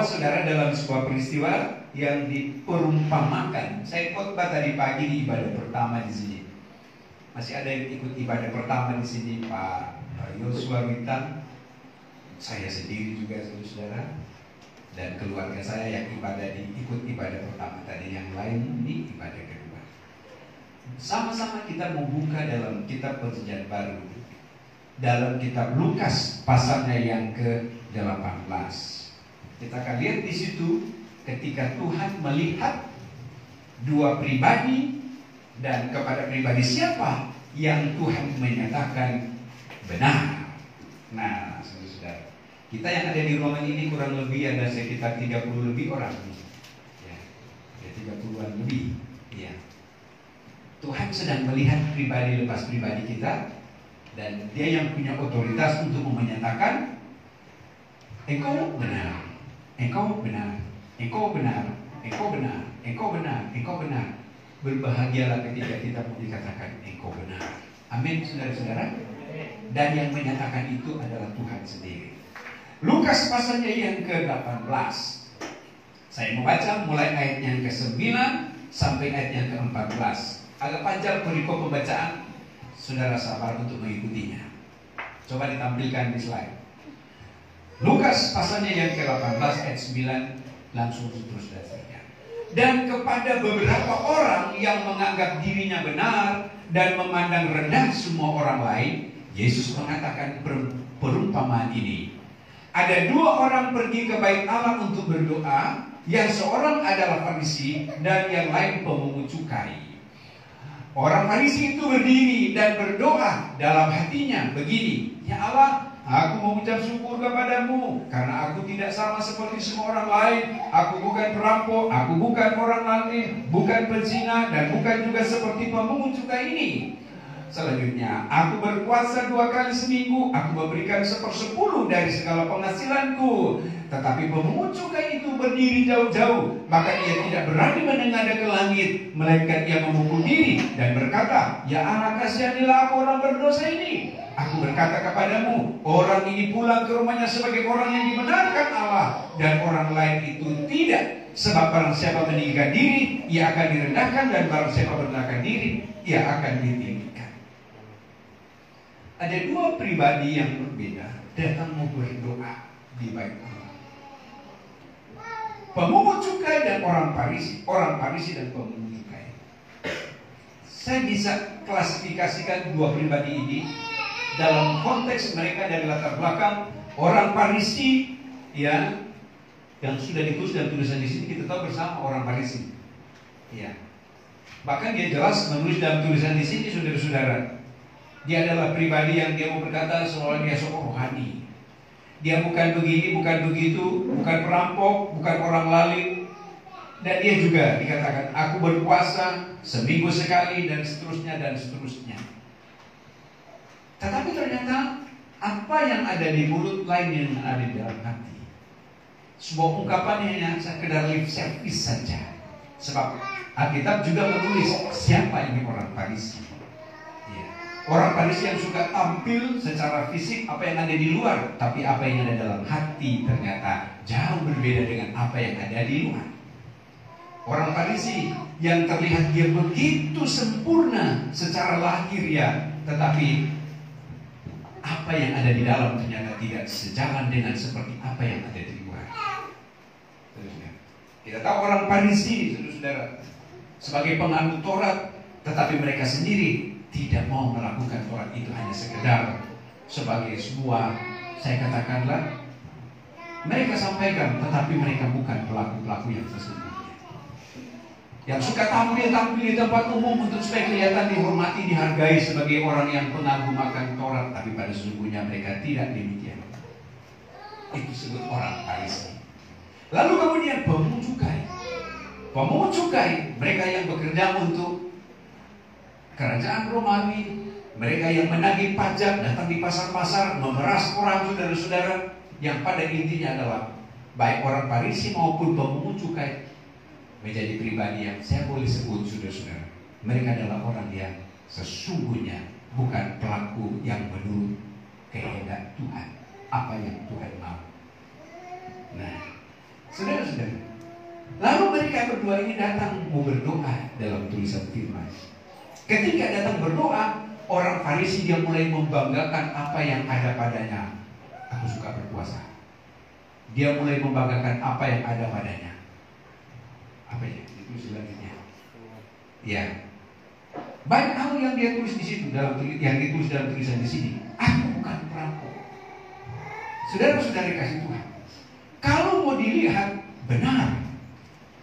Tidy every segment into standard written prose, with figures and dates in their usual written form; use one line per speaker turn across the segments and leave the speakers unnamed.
bawa saudara dalam sebuah peristiwa yang diperumpamakan. Saya khotbah tadi pagi di ibadah pertama di sini. Masih ada yang ikut ibadah pertama di sini, Pak Yosua Wintang, saya sendiri juga saudara, dan keluarga saya yang ikut ibadah pertama tadi, yang lain di ibadah kedua. Sama-sama kita membuka dalam kitab Perjanjian Baru, dalam kitab Lukas pasalnya yang ke-18. Kita akan lihat di situ ketika Tuhan melihat dua pribadi, dan kepada pribadi siapa yang Tuhan menyatakan benar. Nah, saudara, kita yang ada di ruangan ini kurang lebih ada sekitar 30 lebih orang, ya, 30-an lebih, ya. Tuhan sedang melihat pribadi lepas pribadi kita, dan Dia yang punya otoritas untuk menyatakan engkau benar, engkau benar, engkau benar, engkau benar, engkau benar, engkau benar. Berbahagialah ketika kita dikatakan engkau benar. Amin, saudara-saudara. Dan yang menyatakan itu adalah Tuhan sendiri. Lukas pasalnya yang ke-18. Saya membaca mulai ayat yang ke-9 sampai ayat yang ke-14. Agak panjang perikop pembacaan. Saudara sabar untuk mengikutinya. Coba ditampilkan di slide. Lukas pasalnya yang ke-18 ayat 9, langsung terus dasarnya. Dan kepada beberapa orang yang menganggap dirinya benar dan memandang rendah semua orang lain, Yesus mengatakan perumpamaan ini. Ada dua orang pergi ke bait Allah untuk berdoa, yang seorang adalah Farisi dan yang lain pemungut cukai. Orang Farisi itu berdiri dan berdoa dalam hatinya begini, ya Allah, aku mengucap syukur kepadamu karena aku tidak sama seperti semua orang lain. Aku bukan perampok, aku bukan orang lain, bukan pezina, dan bukan juga seperti pemungut cukai ini. Selanjutnya, aku berpuasa 2 kali seminggu, aku memberikan 1/10 dari segala penghasilanku. Tetapi pemungut cukai itu berdiri jauh-jauh, maka ia tidak berani menengadah ke langit, melainkan ia memukul diri dan berkata, ya Allah, kasihanilah aku orang berdosa ini. Aku berkata kepadamu, orang ini pulang ke rumahnya sebagai orang yang dibenarkan Allah, dan orang lain itu tidak. Sebab barang siapa meninggikan diri, ia akan direndahkan, dan barang siapa merendahkan diri, ia akan ditinggikan. Ada dua pribadi yang berbeda datang mau berdoa di bait Allah. Pemungut cukai dan orang Farisi dan pemungut cukai. Saya bisa klasifikasikan dua pribadi ini dalam konteks mereka dari latar belakang orang Farisi, ya, yang sudah ditulis dalam tulisan di sini kita tahu bersama orang Farisi, ya. Bahkan dia jelas menulis dalam tulisan di sini, saudara-saudara, dia adalah pribadi yang dia mau berkata seolah dia seorang rohani. Dia bukan begini, bukan begitu, bukan perampok, bukan orang lalim. Dan dia juga dikatakan, aku berpuasa seminggu sekali, dan seterusnya dan seterusnya. Tetapi ternyata apa yang ada di mulut lain yang ada di dalam hati. Sebuah ungkapan yang sekedar lip service saja. Sebab Alkitab juga menulis siapa ini orang Farisi. Ya. Orang Farisi yang suka tampil secara fisik apa yang ada di luar, tapi apa yang ada dalam hati ternyata jauh berbeda dengan apa yang ada di luar. Orang Farisi yang terlihat dia begitu sempurna secara lahiriah, tetapi apa yang ada di dalam ternyata tidak sejalan dengan seperti apa yang ada di luar. Kita tahu orang Farisi, saudara, sebagai penganut Taurat, tetapi mereka sendiri tidak mau melakukan Taurat itu hanya sekedar sebagai sebuah, saya katakanlah, mereka sampaikan, tetapi mereka bukan pelaku-pelaku yang sesungguhnya. Yang suka tampil di tempat umum untuk supaya kelihatan dihormati, dihargai sebagai orang yang pengagum akan Taurat, tapi pada sesungguhnya mereka tidak demikian. Itu disebut orang Farisi. Lalu kemudian pemungut cukai. Pemungut cukai, mereka yang bekerja untuk kerajaan Romawi, mereka yang menagih pajak, datang di pasar-pasar, memeras orang, saudara-saudara, yang pada intinya adalah baik orang Farisi maupun pemungut cukai menjadi pribadi yang saya boleh sebut, saudara-saudara, mereka adalah orang yang sesungguhnya bukan pelaku yang menurut kehendak Tuhan, apa yang Tuhan mau. Nah, Saudara-saudara, lalu mereka berdua ini datang mau berdoa dalam tulisan firman. Ketika datang berdoa, orang Farisi dia mulai membanggakan apa yang ada padanya. Aku suka berpuasa. Dia mulai membanggakan apa yang ada padanya. Apa ya? Itu selanjutnya. Ya. Banyak hal yang dia tulis di situ yang ditulis dalam tulisan di sini. Aku bukan perampok. Saudara-saudara kasih Tuhan. Kalau mau dilihat benar,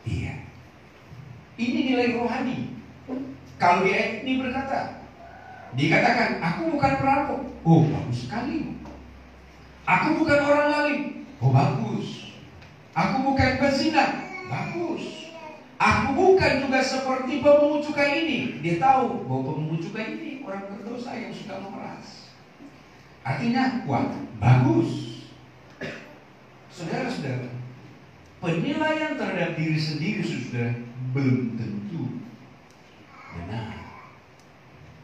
iya. Ini nilai rohani. Kalau dia ini berkata, dikatakan, aku bukan perampok. Oh, bagus sekali. Aku bukan orang lain. Oh, bagus. Aku bukan pezina. Bagus. Aku bukan juga seperti pemungut cukai ini. Dia tahu bahwa pemungut cukai ini orang berdosa yang suka memeras. Artinya, wah, bagus. Saudara-saudara, penilaian terhadap diri sendiri sudah belum tentu benar.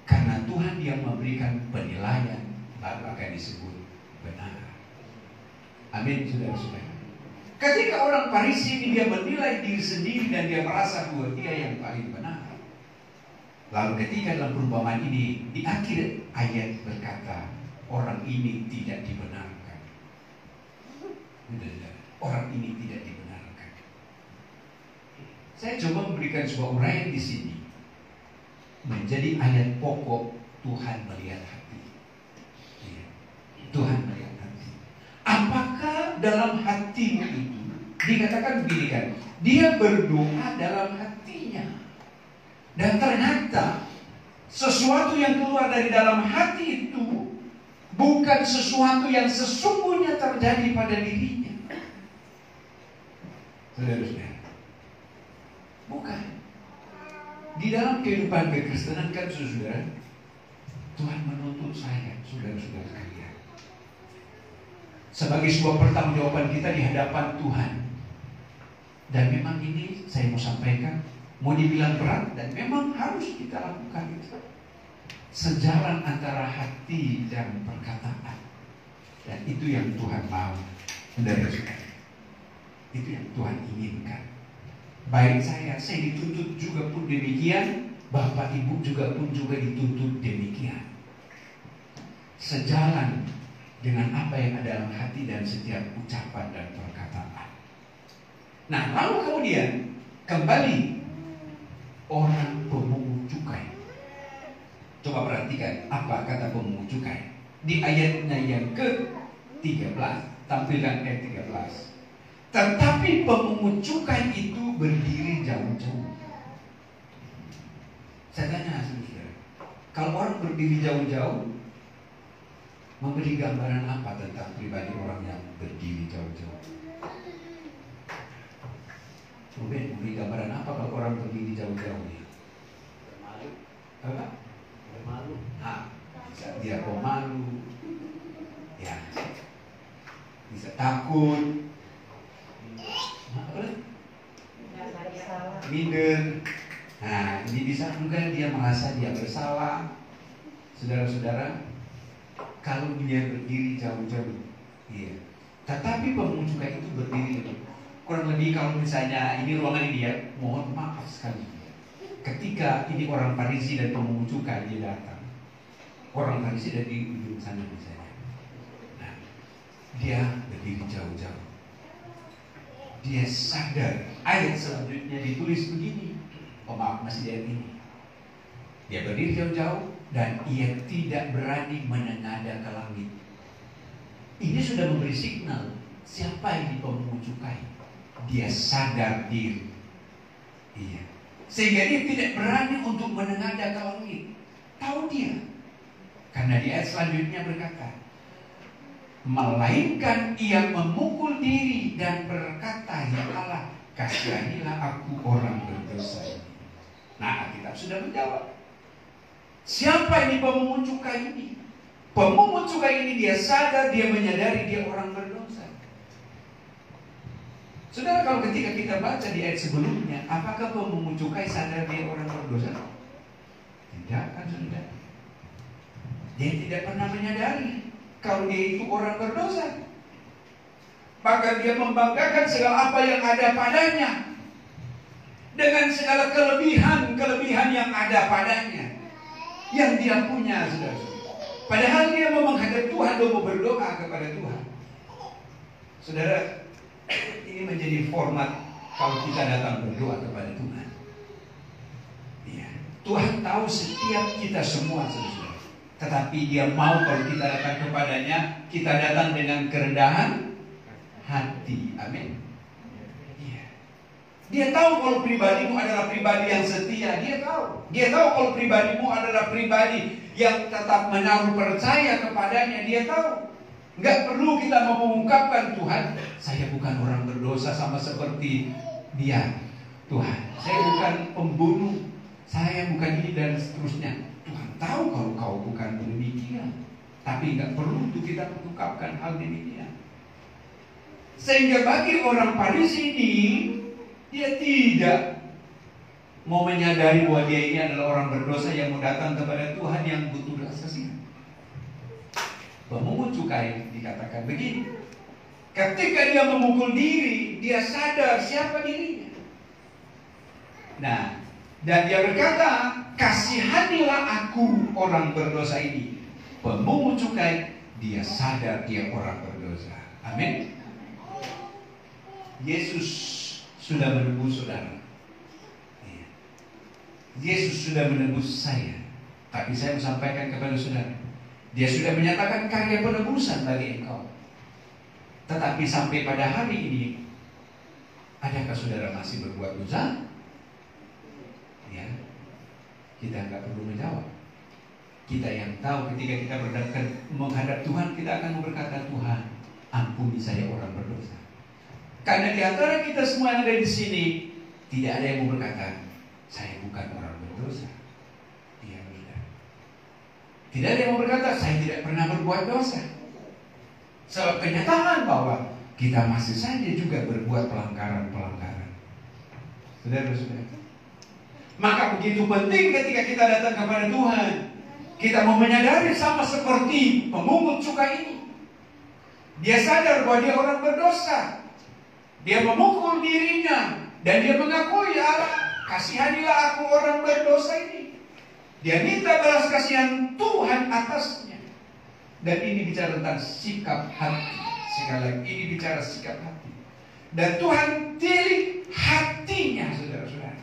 Karena Tuhan yang memberikan penilaian baru akan disebut benar. Amin, saudara-saudara. Ketika orang Farisi ini dia menilai diri sendiri dan dia merasa bahwa dia yang paling benar. Lalu ketika dalam perumpamaan ini di akhir ayat berkata, orang ini tidak dibenarkan. Orang ini tidak dibenarkan. Saya coba memberikan sebuah uraian di sini. Menjadi ayat pokok Tuhan melihat hati. Tuhan melihat hati. Apakah dalam hatimu itu dikatakan begini kan? Dia berdoa dalam hatinya. Dan ternyata sesuatu yang keluar dari dalam hati itu bukan sesuatu yang sesungguhnya terjadi pada dirinya. Saudara-saudara, bukan. Di dalam kehidupan kekristenan kan, saudara, Tuhan menuntut saya, saudara-saudara sekalian, sebagai sebuah pertanggungjawaban kita di hadapan Tuhan. Dan memang ini saya mau sampaikan, mau dibilang berat dan memang harus kita lakukan itu. Sejalan antara hati dan perkataan. Dan itu yang Tuhan mau, saudara-saudara. Itu yang Tuhan inginkan. Baik saya dituntut juga pun demikian. Bapak Ibu juga dituntut demikian. Sejalan dengan apa yang ada dalam hati dan setiap ucapan dan perkataan. Nah, lalu kemudian kembali orang pemungut cukai. Coba perhatikan apa kata pemungut cukai di ayatnya yang ke-13. Tampilkan ayat 13. Tetapi pemungut cukai itu berdiri jauh-jauh. Saya tanya saudara, kalau orang berdiri jauh-jauh, memberi gambaran apa tentang pribadi orang yang berdiri jauh-jauh? Memberi gambaran apa kalau orang berdiri jauh-jauh?
Pemalu.
Apa?
Pemalu.
Bisa dia pemalu, ya, bisa takut, minder. Nah, ini bisa juga dia merasa dia bersalah. Saudara-saudara, kalau dia berdiri jauh-jauh, iya. Tetapi pemungut cukai itu berdiri kurang lebih, kalau misalnya ini ruangan ini ya, mohon maaf sekali. Ketika ini orang Farisi dan pemungut cukai dia datang, orang Farisi dari ujung sana misalnya. Nah, dia berdiri jauh-jauh. Dia sadar. Ayat selanjutnya ditulis begini. Oh maaf, masih ayat ini. Dia berdiri jauh-jauh dan ia tidak berani menengadah ke langit. Ini sudah memberi signal siapa yang pemungut cukai. Dia sadar diri. Iya. Sehingga dia tidak berani untuk menengadah ke langit. Tahu dia. Karena di ayat selanjutnya berkata, melainkan ia memukul diri dan berkata, ya Allah, kasihanilah aku orang berdosa ini. Nah, Alkitab sudah menjawab. Siapa ini pemungut cukai ini? Pemungut cukai ini dia sadar, dia menyadari dia orang berdosa. Saudara, kalau ketika kita baca di ayat sebelumnya, apakah pemungut cukai sadar dia orang berdosa? Tidak kan, saudara. Dia tidak pernah menyadari kalau dia itu orang berdosa. Bahkan dia membanggakan segala apa yang ada padanya, dengan segala kelebihan yang ada padanya, yang dia punya, saudara. Padahal dia mau menghadap Tuhan, dia mau berdoa kepada Tuhan. Saudara, ini menjadi format kalau kita datang berdoa kepada Tuhan. Iya, Tuhan tahu setiap kita semua, saudara. Tetapi dia mau kalau kita datang kepadanya, kita datang dengan kerendahan hati. Amin. Iya. Dia tahu kalau pribadimu adalah pribadi yang setia. Dia tahu. Dia tahu kalau pribadimu adalah pribadi yang tetap menaruh percaya kepadanya. Dia tahu. Nggak perlu kita mau mengungkapkan, Tuhan, saya bukan orang berdosa sama seperti dia. Tuhan, saya bukan pembunuh, saya bukan ini dan seterusnya. Tuhan tahu kalau kau bukan demikian. Tapi nggak perlu untuk kita mengungkapkan hal demikian. Sehingga bagi orang Farisi ini, dia tidak mau menyadari bahwa dia ini adalah orang berdosa yang mau datang kepada Tuhan yang butuh belas kasihan. Pemungut cukai dikatakan begini, ketika dia memukul diri, dia sadar siapa dirinya. Nah, dan dia berkata, kasihanilah aku orang berdosa ini. Pemungut cukai, dia sadar dia orang berdosa. Amin. Yesus sudah menebus saudara. Yesus sudah menebus saya. Tapi saya mau sampaikan kepada saudara, dia sudah menyatakan karya penebusan bagi engkau. Tetapi sampai pada hari ini, adakah saudara masih berbuat dosa? Ya, kita nggak perlu menjawab. Kita yang tahu ketika kita menghadap Tuhan, kita akan berkata, Tuhan, ampuni saya orang berdosa. Karena di antara kita semua yang ada di sini, tidak ada yang mau berkata, saya bukan orang berdosa. Tidak ada yang mau berkata, saya tidak pernah berbuat dosa. Sebab kenyataan bahwa kita masih saja juga berbuat pelanggaran-pelanggaran. Saudara-saudara, maka begitu penting ketika kita datang kepada Tuhan, kita mau menyadari sama seperti pemungut cukai ini. Dia sadar bahwa dia orang berdosa. Dia memukul dirinya dan dia mengakui, Allah, kasihanilah aku orang berdosa ini. Dia minta belas kasihan Tuhan atasnya. Dan ini bicara tentang sikap hati. Sekali lagi, ini bicara sikap hati. Dan Tuhan pilih hatinya, saudara-saudara.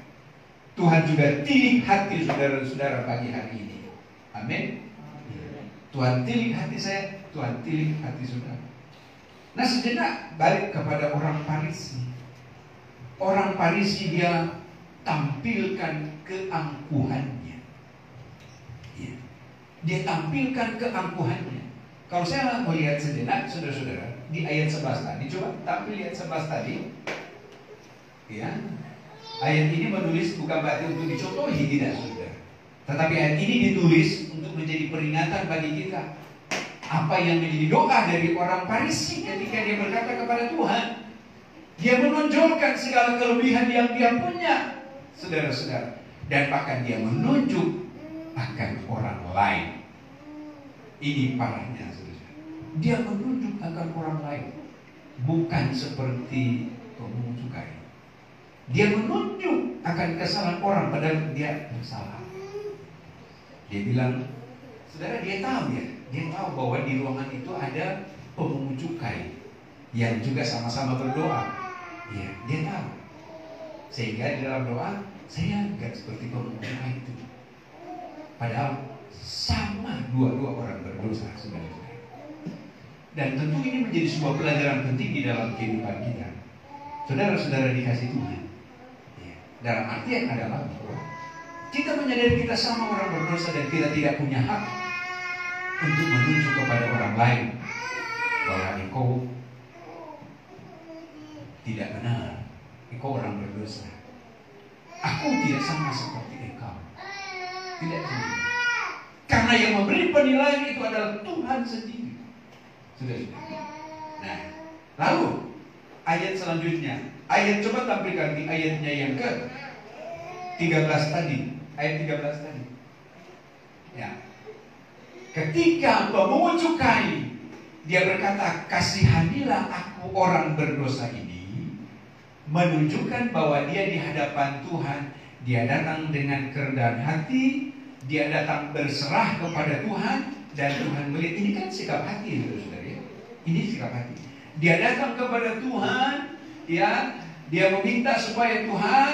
Tuhan juga pilih hati saudara-saudara pagi hari ini. Amin. Tuhan pilih hati saya, Tuhan pilih hati saudara. Nah, sejenak balik kepada orang Farisi. Orang Farisi dia tampilkan keangkuhannya. Dia tampilkan keangkuhannya. Kalau saya mau lihat sejenak, saudara-saudara, di ayat 11 tadi, coba tampil ayat 11 tadi. Ya, ayat ini menulis bukan berarti untuk dicontohi, tidak, saudara. Tetapi ayat ini ditulis untuk menjadi peringatan bagi kita. Apa yang menjadi doa dari orang Farisi ketika dia berkata kepada Tuhan. Dia menonjolkan segala kelebihan yang dia punya, saudara-saudara. Dan bahkan dia menunjuk akan orang lain. Ini parahnya, saudara. Dia menunjuk akan orang lain, bukan seperti pemungut cukai. Dia menunjuk akan kesalahan orang padahal dia bersalah. Dia bilang, saudara, dia tahu ya, dia tahu bahwa di ruangan itu ada pemungut cukai yang juga sama-sama berdoa. Ya, dia tahu. Sehingga di dalam doa, saya enggak seperti pemungut cukai itu. Padahal sama dua-dua orang berdosa, saudara-saudara. Dan tentu ini menjadi sebuah pelajaran penting di dalam kehidupan kita. Saudara-saudara dikasih Tuhan. Ya, dalam artian adalah bahwa kita menyadari kita sama orang berdosa dan kita tidak punya hak untuk menunjuk kepada orang lain bahwa engkau tidak benar, engkau orang berdosa. Aku tidak sama seperti engkau. Tidak sendiri. Karena yang memberi penilaian itu adalah Tuhan sendiri. Sudah. Nah, lalu ayat selanjutnya, coba tampilkan di ayatnya yang ke 13 tadi, ayat 13 tadi. Ya. Ketika pemungut cukai dia berkata, kasihanilah aku orang berdosa ini, menunjukkan bahwa dia di hadapan Tuhan, dia datang dengan kerendahan hati, dia datang berserah kepada Tuhan, dan Tuhan melihat. Ini kan sikap hati, saudara ya. Ini sikap hati. Dia datang kepada Tuhan, ya, dia meminta supaya Tuhan,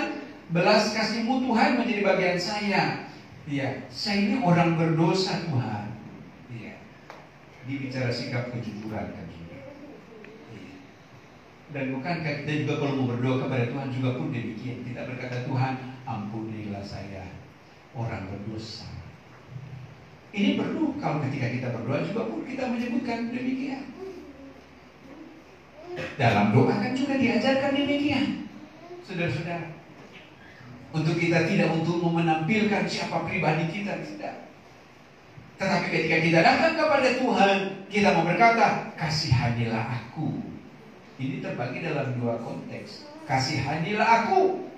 belas kasih-Mu Tuhan menjadi bagian saya. Ya, saya ini orang berdosa Tuhan. Ya, dia bicara sikap kejujuran kan juga. Ya. Dan bukankah kita juga kalau mau berdoa kepada Tuhan juga pun demikian. Kita berkata, Tuhan, ampunilah saya, orang berdosa. Ini perlu kalau ketika kita berdoa juga pun kita menyebutkan demikian. Dalam doa kan juga diajarkan demikian, saudara-saudara. Untuk kita tidak untuk menampilkan siapa pribadi kita, tidak. Tetapi ketika kita datang kepada Tuhan, kita mau berkata, kasihanilah aku. Ini terbagi dalam dua konteks. Kasihanilah aku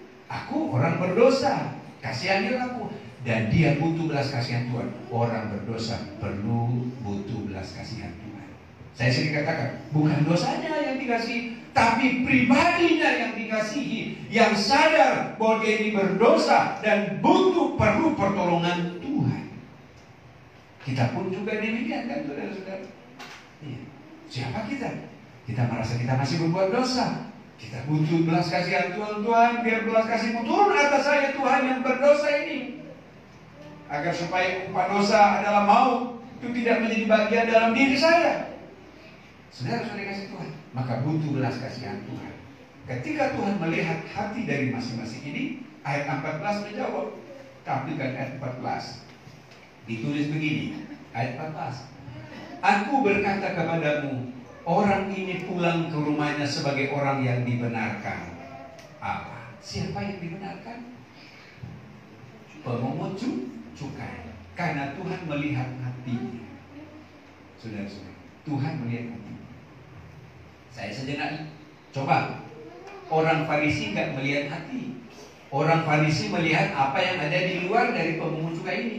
orang berdosa. Kasihanilah aku. Dan dia butuh belas kasihan Tuhan. Orang berdosa perlu butuh belas kasihan Tuhan. Saya sering katakan, bukan dosanya yang dikasihi, tapi pribadinya yang dikasihi, yang sadar bahwa dia ini berdosa dan perlu pertolongan Tuhan. Kita pun juga demikian kan, saudara-saudara. Iya. Siapa kita? Kita merasa kita masih berbuat dosa. Kita butuh belas kasihan Tuhan. Tuhan, biar belas kasih-Mu turun atas saya, Tuhan yang berdosa ini, agar supaya upah dosa adalah maut, itu tidak menjadi bagian dalam diri saya. Saudara-saudara kasih Tuhan, maka butuh belas kasihan Tuhan. Ketika Tuhan melihat hati dari masing-masing ini, ayat 14 menjawab. Tampilkan ayat 14. Ditulis begini, ayat 14. Aku berkata kepadamu, orang ini pulang ke rumahnya sebagai orang yang dibenarkan. Apa? Siapa yang dibenarkan? Pemungut cukai. Karena Tuhan melihat hatinya. Saudara-saudara, Tuhan melihat hatinya. Saya sejenak coba. Orang Farisi nggak melihat hati. Orang Farisi melihat apa yang ada di luar dari pemungut cukai ini.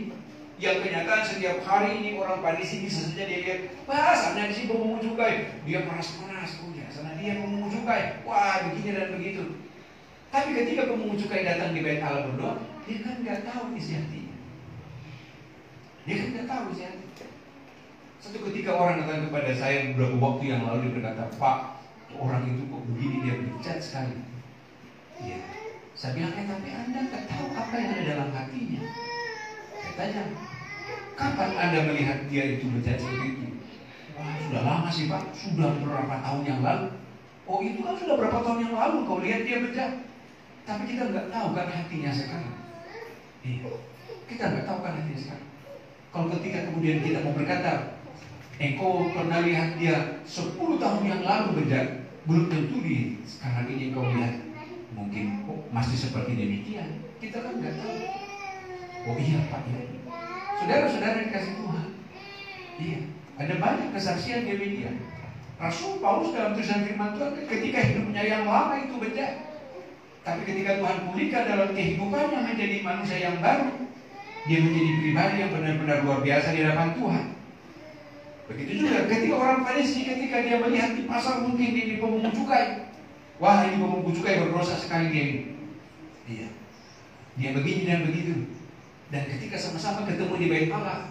Yang kenyataan setiap hari ini orang Farisi bisa saja dia lihat, wah sana si pemungut cukai, dia panas-panas, oh ya sana dia pemungut cukai, wah begini dan begitu. Tapi ketika pemungut cukai datang di bait Allah berdoa, dia kan nggak tahu isi hatinya. Dia kan nggak tahu isi hati. Satu ketika orang datang kepada saya beberapa waktu yang lalu, dia berkata, Pak, orang itu kok begini, dia bejat sekali. Iya. Saya bilang, tapi Anda nggak tahu apa yang ada dalam hatinya. Saya tanya, kapan Anda melihat dia itu bejat seperti itu? Wah, sudah lama sih Pak, sudah berapa tahun yang lalu. Oh itu kan sudah berapa tahun yang lalu kau lihat dia bejat. Tapi kita nggak tahu kan hatinya sekarang. Iya. Kita nggak tahu kan hatinya sekarang. Kalau ketika kemudian kita mau berkata, engkau pernah lihat dia 10 tahun yang lalu bejat, belum tentu di sekarang ini engkau lihat mungkin masih seperti demikian. Kita kan nggak tahu. Oh iya Pak ya. Saudara-saudara dikasih Tuhan. Iya. Ada banyak kesaksian demikian. Rasul Paulus dalam tulisan firman Tuhan, ketika hidupnya yang lama itu bejat, tapi ketika Tuhan pulihkan dalam kehidupannya menjadi manusia yang baru, dia menjadi pribadi yang benar-benar luar biasa di hadapan Tuhan. Begitu juga ketika orang Farisi, ketika dia melihat di pasar mungkin di pemungut cukai, wah ini pemungut cukai berdosa sekali dia ini. Iya. Dia begini dan begitu. Dan ketika sama-sama ketemu di bait Allah,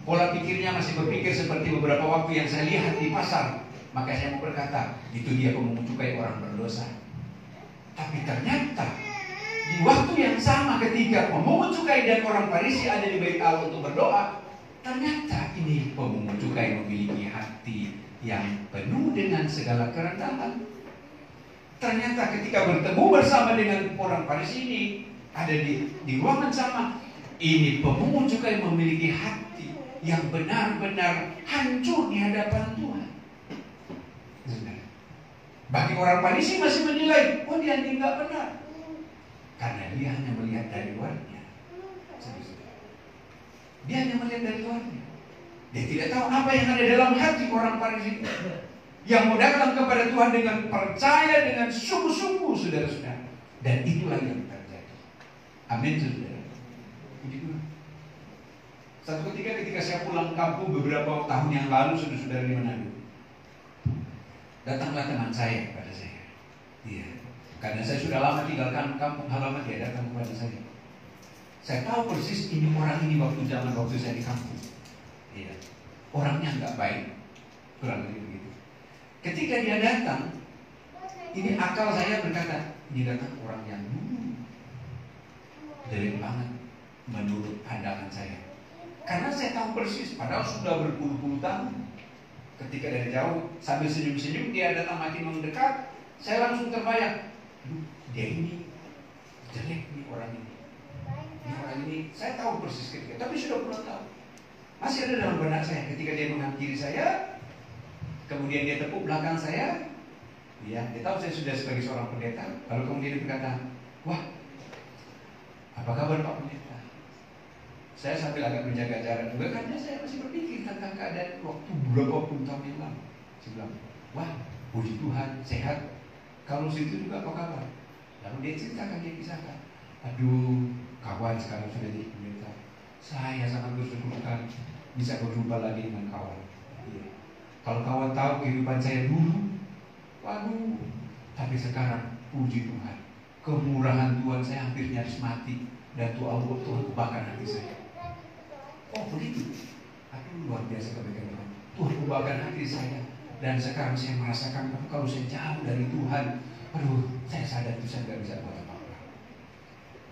pola pikirnya masih berpikir seperti beberapa waktu yang saya lihat di pasar. Maka saya mau berkata, itu dia pemungut cukai orang berdosa. Tapi ternyata di waktu yang sama ketika pemungut cukai dan orang Farisi ada di bait Allah untuk berdoa, ternyata ini pemungut cukai memiliki hati yang penuh dengan segala kerendahan. Ternyata ketika bertemu bersama dengan orang Farisi ini, ada di ruangan sama, ini pemungut cukai memiliki hati yang benar-benar hancur di hadapan Tuhan. Bagi orang Farisi masih menilai, oh dia tidak benar, karena dia hanya melihat dari luarnya. Dia hanya melihat dari luarnya. Dia tidak tahu apa yang ada dalam hati orang Farisi yang mau datang kepada Tuhan dengan percaya, dengan sungguh-sungguh, saudara-saudara. Dan itulah yang terjadi. Amin, saudara. Satu ketika saya pulang kampung beberapa tahun yang lalu, saudara-saudara di Manado, Datanglah teman saya kepada saya. Iya. Karena saya sudah lama tinggalkan kampung halaman, dia datang kepada saya. Saya tahu persis ini orang ini waktu saya di kampung. Iya. Orangnya nggak baik, kurang lebih begitu. Ketika dia datang, ini akal saya berkata, ini datang orang yang jelek banget menurut pandangan saya. Karena saya tahu persis, padahal sudah berpuluh-puluh tahun. Ketika dari jauh sambil senyum-senyum dia datang makin mendekat, saya langsung terbayang, dia ini jelek nih orang ini. Ini orang ini saya tahu persis ketika, tapi sudah puluhan tahun. Masih ada dalam benak saya ketika dia menghampiri saya, kemudian dia tepuk belakang saya. Ya, dia tahu saya sudah sebagai seorang pendeta. Lalu kemudian dia berkata, wah, apa kabar Pak Pendeta? Saya sambil agak menjaga jarak juga karena saya masih berpikir tentang keadaan waktu beberapa puluh tahun yang lalu. Saya bilang, wah, puji Tuhan, sehat. Kalau situ juga apa kabar? Lalu dia ceritakan, dia kisahkan. Aduh, kawan sekarang sudah jadi pendeta. Saya sangat bersyukur bisa berjumpa lagi dengan kawan. Ya. Kalau kawan tahu kehidupan saya dulu, waduh, tapi sekarang puji Tuhan, kemurahan Tuhan saya hampir nyaris mati dan Tuhan ubahkan hati saya. Oh begitu, aduh luar biasa kebaikan Tuhan. Tuhan ubahkan hati saya dan sekarang saya merasakan kalau saya jauh dari Tuhan, aduh saya sadar itu saya nggak bisa buat apa-apa.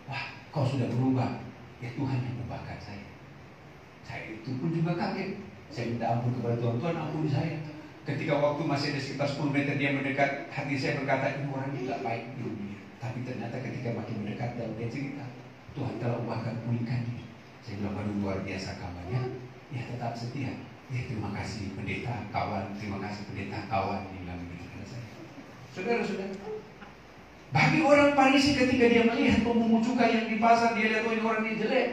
Wah, kau sudah berubah, ya Tuhan yang ubahkan saya. Saya itu pun juga kaget. Saya minta ampun kepada Tuhan, Tuhan ampuni saya. Ketika waktu masih ada sekitar 10 meter dia mendekat, hati saya berkata, ini orang ini tidak baik di dunia. Tapi ternyata ketika makin mendekat dan dia cerita, Tuhan telah ubahkan pulihkan dia. Saya bilang, aduh luar biasa kawannya. Ya tetap setia. Ya terima kasih pendeta kawan, terima kasih pendeta kawan. Dia bilang begitu kepada saya. Saudara-saudara, bagi orang Farisi ketika dia melihat pemungut cukai yang di pasar, dia lihat, oh ini orang ini jelek.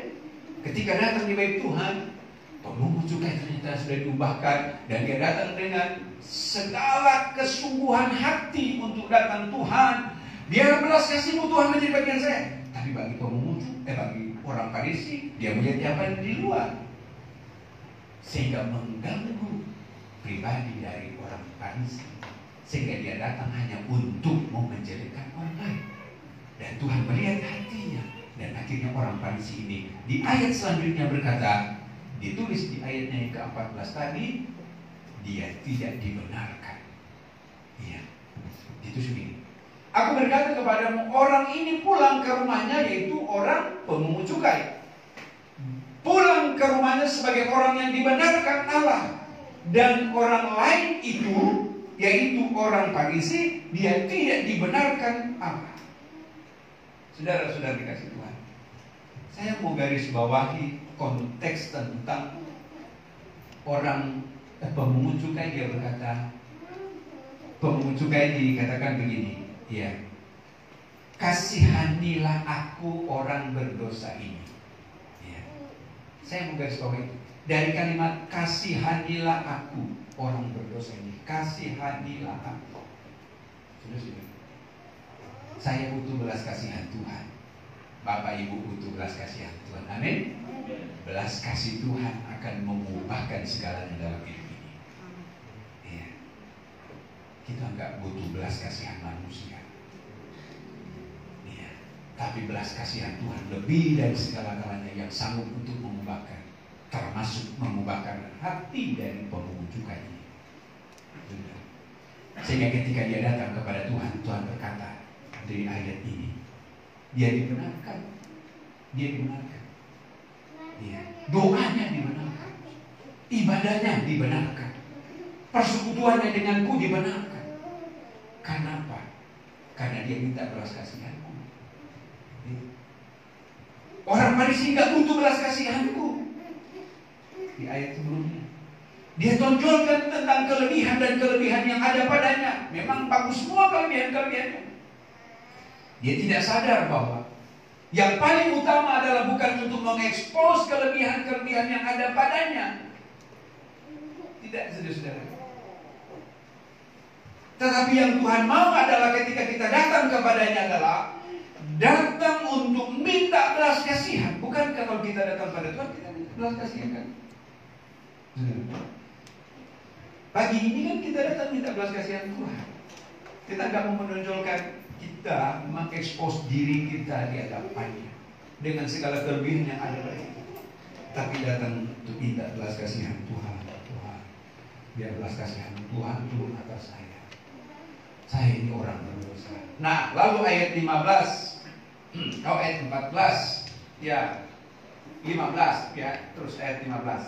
Ketika datang di bait Tuhan, pemungut cukai ternyata sudah diubahkan dan dia datang dengan segala kesungguhan hati untuk datang Tuhan. Biar belas kasih-Mu Tuhan menjadi bagian saya. Tapi bagi pemungut bagi orang Farisi, dia melihat apa yang di luar, sehingga mengganggu pribadi dari orang Farisi, sehingga dia datang hanya untuk menjelekkan orang lain. Dan Tuhan melihat hatinya, dan akhirnya orang Farisi ini di ayat selanjutnya berkata, ditulis di ayatnya yang ke-14 tadi, dia tidak dibenarkan. Iya, itu sendiri. Aku berkata kepadamu, orang ini pulang ke rumahnya, yaitu orang pemungut cukai. Pulang ke rumahnya sebagai orang yang dibenarkan Allah. Dan orang lain itu, yaitu orang Farisi, dia tidak dibenarkan Allah. Saudara-saudara dikasih Tuhan, saya mau garis bawahi konteks tentang orang pemungut cukai. Dia berkata, pemungut cukai dikatakan begini, ya, kasihanilah aku orang berdosa ini. Ya. Saya mau garis bawahi dari kalimat kasihanilah aku orang berdosa ini. Kasihanilah aku. Sudah. Saya butuh belas kasihan Tuhan. Bapak Ibu butuh belas kasihan Tuhan. Amin. Belas kasih Tuhan akan mengubahkan segalanya dalam hidup ini. Ya. Kita nggak butuh belas kasihan manusia. Ya. Tapi belas kasihan Tuhan lebih dari segala-galanya yang sanggup untuk mengubahkan, termasuk mengubahkan hati dari pemungut cukai ini. Sehingga ketika dia datang kepada Tuhan, Tuhan berkata dari ayat ini, dia dibenarkan. Dia dibenarkan. Ya. Doanya dibenarkan. Ibadahnya dibenarkan. Persekutuannya denganku dibenarkan. Karena apa? Karena dia minta belas kasihanku. Ya. Orang Farisi nggak butuh belas kasihanku. Di ayat sebelumnya, dia tonjolkan tentang kelebihan dan kelebihan yang ada padanya. Memang bagus semua kelebihan-kelebihannya. Dia tidak sadar bahwa yang paling utama adalah bukan untuk mengekspos kelebihan-kelebihan yang ada padanya. Tidak, saudara-saudara. Tetapi yang Tuhan mau adalah ketika kita datang kepadanya adalah datang untuk minta belas kasihan. Bukan kalau kita datang pada Tuhan kita minta belas kasihan kan? Pagi ini kan kita datang minta belas kasihan Tuhan. Kita nggak mau menonjolkan, kita mengekspos diri kita di hadapannya dengan segala kelebihan yang ada pada kita. Tapi datang untuk minta belas kasihan Tuhan. Tuhan, biar belas kasihan Tuhan turun atas saya. Saya ini orang berdosa. Nah, lalu ayat 15, ayat 14, ya 15, ya terus ayat 15.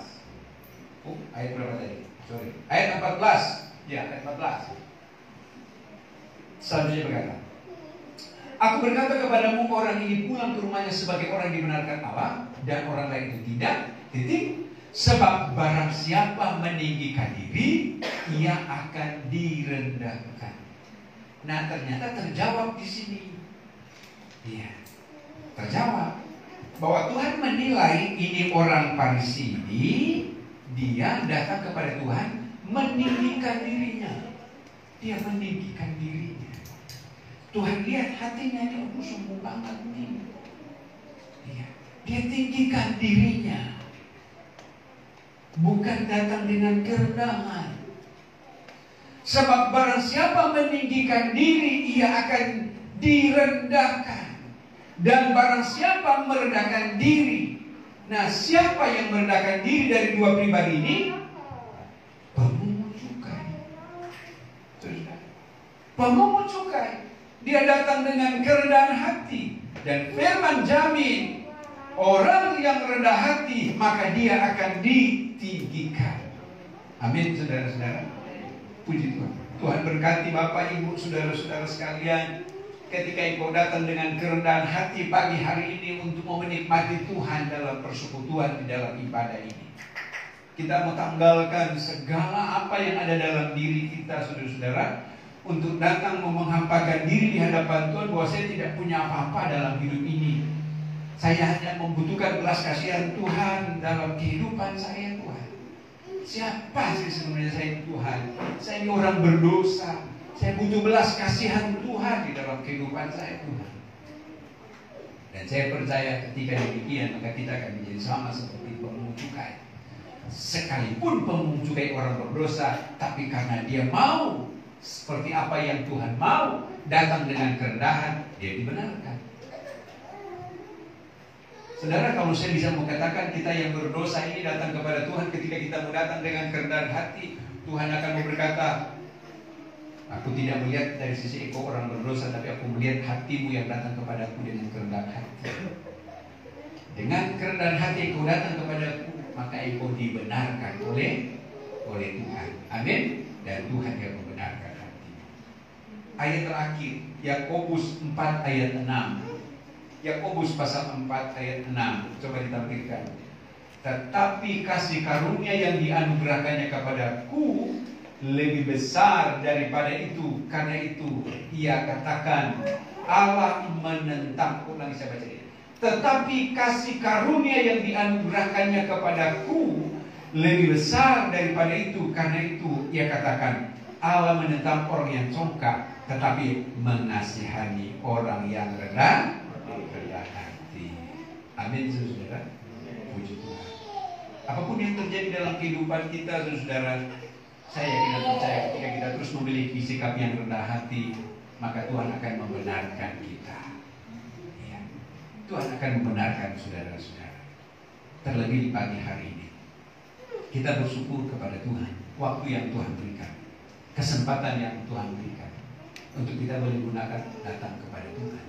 Ayat berapa tadi? Sorry. Ayat 14. Ya, ayat 14. Selanjutnya berkata, aku berkata kepadamu, orang ini pulang ke rumahnya sebagai orang dibenarkan Allah, dan orang lain itu tidak. Titik. Sebab barang siapa meninggikan diri, ia akan direndahkan. Nah, ternyata terjawab di sini. Iya, terjawab bahwa Tuhan menilai ini orang Farisi ini, dia datang kepada Tuhan meninggikan dirinya. Dia meninggikan dirinya. Tuhan lihat hatinya ini, aku sombong banget nih. Dia tinggikan dirinya. Bukan datang dengan kerendahan. Sebab barang siapa meninggikan diri, ia akan direndahkan. Dan barang siapa merendahkan diri. Nah, siapa yang merendahkan diri dari dua pribadi ini? Pemungut cukai. Pemungut cukai. Dia datang dengan kerendahan hati. Dan firman jamin, orang yang rendah hati, maka dia akan ditinggikan. Amin, saudara-saudara. Puji Tuhan. Tuhan berkati Bapak, Ibu, saudara-saudara sekalian. Ketika engkau datang dengan kerendahan hati pagi hari ini untuk mau menikmati Tuhan dalam persekutuan di dalam ibadah ini, kita mau tanggalkan segala apa yang ada dalam diri kita, saudara-saudara, untuk datang menghampakan diri di hadapan Tuhan bahwa saya tidak punya apa-apa dalam hidup ini. Saya hanya membutuhkan belas kasihan Tuhan dalam kehidupan saya, Tuhan. Siapa sih sebenarnya saya, Tuhan? Saya ini orang berdosa. Saya butuh belas kasihan Tuhan di dalam kehidupan saya, Tuhan. Dan saya percaya ketika demikian, maka kita akan menjadi sama seperti pemungut cukai. Sekalipun pemungut cukai orang berdosa, tapi karena dia mau seperti apa yang Tuhan mau, datang dengan kerendahan, dia dibenarkan. Saudara, kalau saya bisa mengatakan kita yang berdosa ini datang kepada Tuhan, ketika kita mau datang dengan kerendahan hati, Tuhan akan berkata, aku tidak melihat dari sisi engkau orang berdosa, tapi aku melihat hatimu yang datang kepadaku dengan kerendahan hati. Dengan kerendahan hati engkau datang kepadaku, maka engkau dibenarkan oleh Tuhan. Amin. Dan Tuhan yang membenarkan hati. Ayat terakhir, Yakobus 4 ayat 6. Yakobus pasal 4 ayat 6. Coba ditampilkan. Tetapi kasih karunia yang dianugerahkannya kepadaku lebih besar daripada itu. Karena itu ia katakan, Allah menentang. Ulangi, saya baca ini. Tetapi kasih karunia yang dianugerahkannya kepadaku lebih besar daripada itu. Karena itu ia katakan, Allah menentang orang yang congkak, tetapi mengasihani orang yang rendah hati. Amin, saudara. Puji Tuhan. Apapun yang terjadi dalam kehidupan kita, saudara, saya yakin percaya ketika kita terus memiliki sikap yang rendah hati, maka Tuhan akan membenarkan kita. Ya. Tuhan akan membenarkan saudara-saudara. Terlebih di pagi hari ini, kita bersyukur kepada Tuhan, waktu yang Tuhan berikan, kesempatan yang Tuhan berikan, untuk kita boleh gunakan datang kepada Tuhan,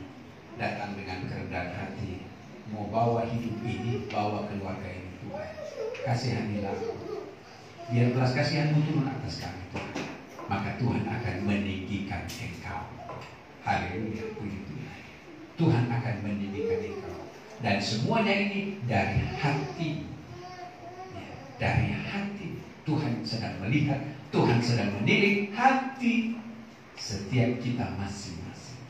datang dengan kerendahan hati, mau bawa hidup ini, bawa keluarga ini, Tuhan. Kasihanilah aku. Biar belas kasihanmu turun atas kami, Tuhan. Maka Tuhan akan meninggikan engkau. Haleluya, puji Tuhan. Tuhan akan meninggikan engkau. Dan semuanya ini dari hati. Ya, dari hati. Tuhan sedang melihat, Tuhan sedang mendidik hati setiap kita masing-masing.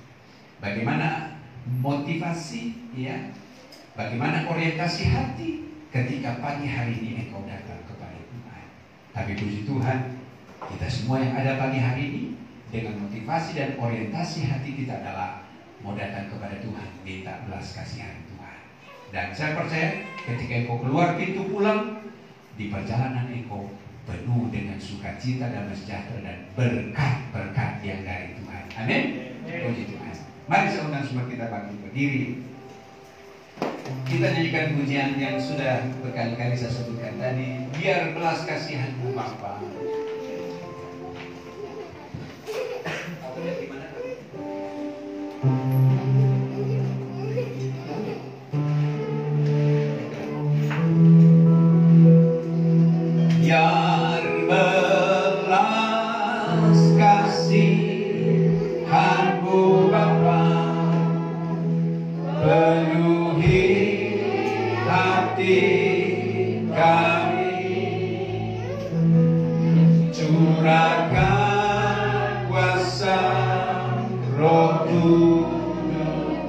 Bagaimana motivasi, ya? Bagaimana orientasi hati ketika pagi hari ini engkau datang kepada Tuhan. Tapi puji Tuhan, kita semua yang ada pagi hari ini dengan motivasi dan orientasi hati kita adalah mau datang kepada Tuhan, minta belas kasihan Tuhan. Dan saya percaya ketika engkau keluar pintu pulang, di perjalanan engkau penuh dengan sukacita, damai sejahtera, dan berkat-berkat yang dari Tuhan. Amin. Puji Tuhan. Mari saya undang semua kita bangkit berdiri. Kita nyanyikan pujian yang sudah berkali-kali saya sebutkan tadi. Biar belas kasihan-Mu Bapa. Biar belas kasihan-Mu Bapa, penuhi hati kami, curahkan kuasa Roh Kudus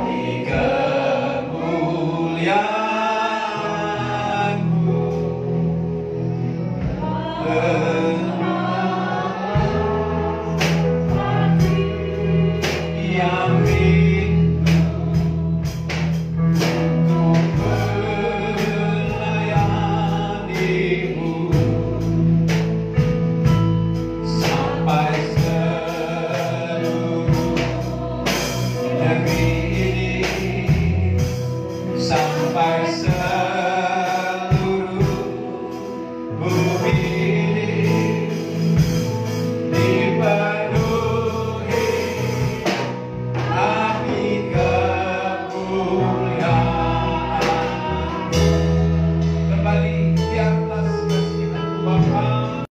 di kemuliaan-Mu, yang rindu untuk melayani-Mu sampai seluruh negeri ini, sampai